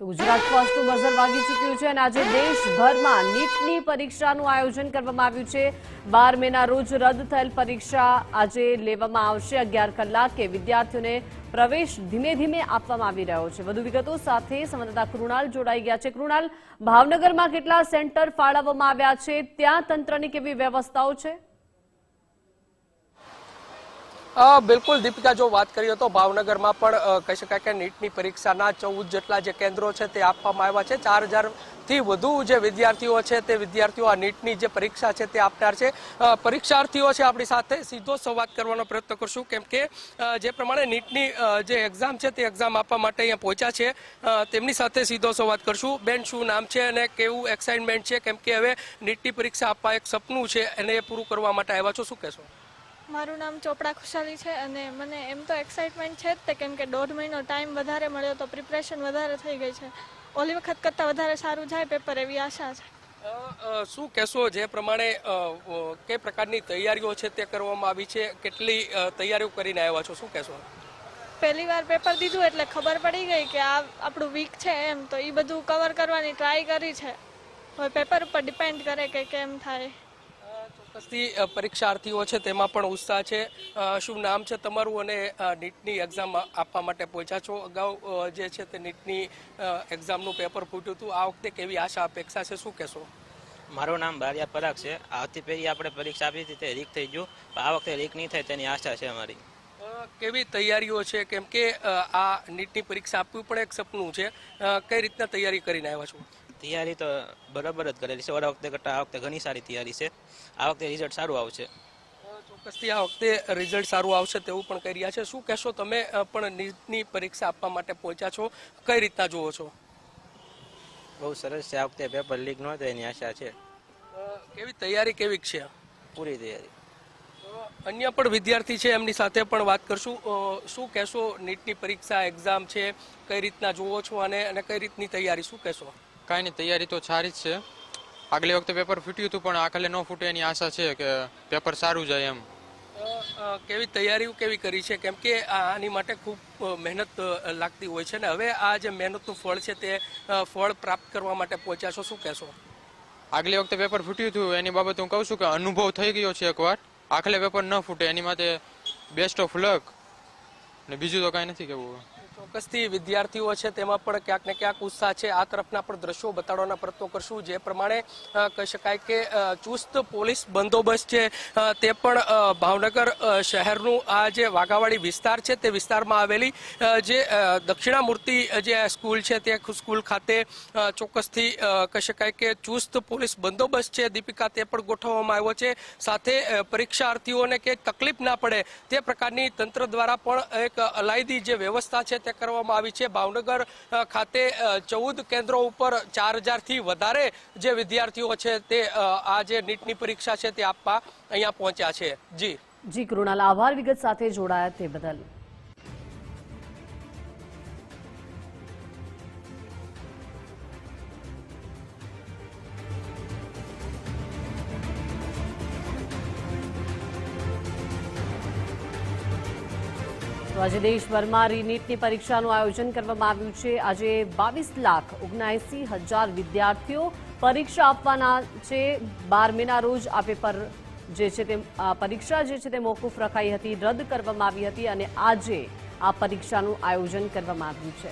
તો ગુજરાત ફર્સ્ટનું બઝર વાગી ચૂક્યું છે અને આજે દેશભરમાં નીટની પરીક્ષાનું આયોજન કરવામાં આવ્યું છે। 12 મેના રોજ રદ થયેલ પરીક્ષા આજે લેવામાં આવશે। 11 કલાકે વિદ્યાર્થીઓને પ્રવેશ ધીમે ધીમે આપવામાં આવી રહ્યો છે। વધુ વિગતો સાથે સંવાદદાતા કૃણાલ જોડાઈ ગયા છે। કૃણાલ, ભાવનગરમાં કેટલા સેન્ટર ફાળવવામાં આવ્યા છે, ત્યાં તંત્રની કેવી વ્યવસ્થાઓ છે? બિલકુલ દીપિકા, જો વાત કરીએ તો ભાવનગરમાં પણ કહી શકાય કે નીટની પરીક્ષાના 14 જેટલા જે કેન્દ્રો છે તે આપવામાં આવ્યા છે। 4000થી વધુ જે વિદ્યાર્થીઓ છે તે વિદ્યાર્થીઓ આ નીટની જે પરીક્ષા છે તે આપનાર છે। પરીક્ષાર્થીઓ છે આપણી સાથે સીધો સંવાદ કરવાનો પ્રયત્ન કરશું, કેમ કે જે પ્રમાણે નીટની જે એક્ઝામ છે તે એક્ઝામ આપવા માટે અહીંયા પહોંચ્યા છે, તેમની સાથે સીધો સંવાદ કરશું। બેન, શું નામ છે અને કેવું એક્સાઇટમેન્ટ છે, કેમ કે હવે નીટની પરીક્ષા આપવા એક સપનું છે એને પૂરું કરવા માટે આવ્યા છો, શું કહેશો? મારું નામ ચોપડા ખુશાલી છે અને મને એમ તો એક્સાઇટમેન્ટ છે જ તે, કેમ કે 1.5 મહિનો ટાઈમ વધારે મળ્યો તો પ્રિપરેશન વધારે થઈ ગઈ છે। ઓલી વખત કરતાં વધારે સારું જાય પેપર એવી આશા છે। શું કહેશો, જે પ્રમાણે કઈ પ્રકારની તૈયારીઓ છે તે કરવામાં આવી છે, કેટલી તૈયારીઓ કરીને આવ્યા છો, શું કહેશો? પહેલી વાર પેપર દીધું એટલે ખબર પડી ગઈ કે આ આપણું વીક છે એમ, તો એ બધું કવર કરવાની ટ્રાય કરી છે। હવે પેપર ઉપર ડિપેન્ડ કરે કે કેમ થાય। ચોક્કસથી પરીક્ષાર્થીઓ છે તેમાં પણ ઉત્સાહ છે। શું નામ છે તમારું અને નીટની એક્ઝામ આપવા માટે પહોંચ્યા છો? અગાઉ જે છે તે નીટની એક્ઝામનું પેપર ફૂટ્યું હતું, આ વખતે કેવી આશા અપેક્ષા છે, શું કહેશો? મારું નામ બારિયા પરાગ છે। આવતી પહેલી આપણે પરીક્ષા આપી હતી તે લીક થઈ ગયું, આ વખતે લીક નહીં થાય તેની આશા છે અમારી। કેવી તૈયારીઓ છે, કેમ કે આ નીટની પરીક્ષા આપવી પણ એક સપનું છે, કઈ રીતના તૈયારી કરીને આવ્યા છો? તૈયારી તો બરાબર જ કરેલી છે, ઓલા વખતે કરતાં આ વખતે ઘણી સારી તૈયારી છે। આ વખતે રિઝલ્ટ સારું આવશે। ચોક્કસથી આ વખતે રિઝલ્ટ સારું આવશે તેવું પણ કહી રહ્યા છે। શું કહેશો, તમે પણ નીટની પરીક્ષા આપવા માટે પહોંચ્યા છો, કઈ રીતના જુઓ છો? બહુ સરસ છે, આ વખતે પેપર લીક ન થાય એની આશા છે। કેવી તૈયારી કેવી છે? પૂરી તૈયારી। અન્ય પણ વિદ્યાર્થી છે, એમની સાથે પણ વાત કરશું। શું કહેશો, નીટની પરીક્ષા એક્ઝામ છે, કઈ રીતના જુઓ છો અને કઈ રીતની તૈયારી, શું કહેશો? કાંઈ નહીં, તૈયારી તો સારી જ છે। આગલી વખતે પેપર ફૂટ્યું હતું પણ આખલે ન ફૂટે એની આશા છે કે પેપર સારું જાય એમ। કેવી તૈયારીઓ કેવી કરી છે, કેમ કે આની માટે ખૂબ મહેનત લાગતી હોય છે ને હવે આ જે મહેનતનું ફળ છે તે ફળ પ્રાપ્ત કરવા માટે પહોંચ્યા છો, શું કહેશો? આગલી વખતે પેપર ફૂટ્યું હતું એની બાબત હું કહું છું કે અનુભવ થઈ ગયો છે એકવાર, આખલે પેપર ન ફૂટે એની માટે બેસ્ટ ઓફ લક, ને બીજું તો કાંઈ નથી કહેવું। ચોક્કસથી વિદ્યાર્થીઓ છે તેમાં પણ ક્યાંક ને ક્યાંક ઉત્સાહ છે। આ તરફના પણ દ્રશ્યો બતાડવાના પ્રયત્નો કરશું, જે પ્રમાણે કહી શકાય કે ચુસ્ત પોલીસ બંદોબસ્ત છે તે પણ ભાવનગર શહેરનું આ જે વાઘાવાડી વિસ્તાર છે તે વિસ્તારમાં આવેલી જે દક્ષિણામૂર્તિ જે સ્કૂલ છે તે સ્કૂલ ખાતે ચોક્કસથી કહી શકાય કે ચુસ્ત પોલીસ બંદોબસ્ત છે દીપિકા તે પણ ગોઠવવામાં આવ્યો છે। સાથે પરીક્ષાર્થીઓને કે તકલીફ ના પડે તે પ્રકારની તંત્ર દ્વારા પણ એક અલાયદી જે વ્યવસ્થા છે તે કરવામાં આવી છે। ભાવનગર ખાતે 14 કેન્દ્રો ઉપર 4000થી વધારે જે વિદ્યાર્થીઓ છે તે આ જે નીટની પરીક્ષા છે તે આપવા અહીંયા પહોંચ્યા છે। જી કૃણાલ, આભાર વિગત સાથે જોડાયા તે બદલ। તો આજે દેશભરમાં નીટની પરીક્ષાનું આયોજન કરવામાં આવ્યું છે। આજે 22,79,000 વિદ્યાર્થીઓ પરીક્ષા આપવાના છે। 12 મેના રોજ આ પેપર જે છે તે પરીક્ષા જે છે તે મોકૂફ રખાઈ હતી, રદ કરવામાં આવી હતી અને આજે આ પરીક્ષાનું આયોજન કરવામાં આવ્યું છે।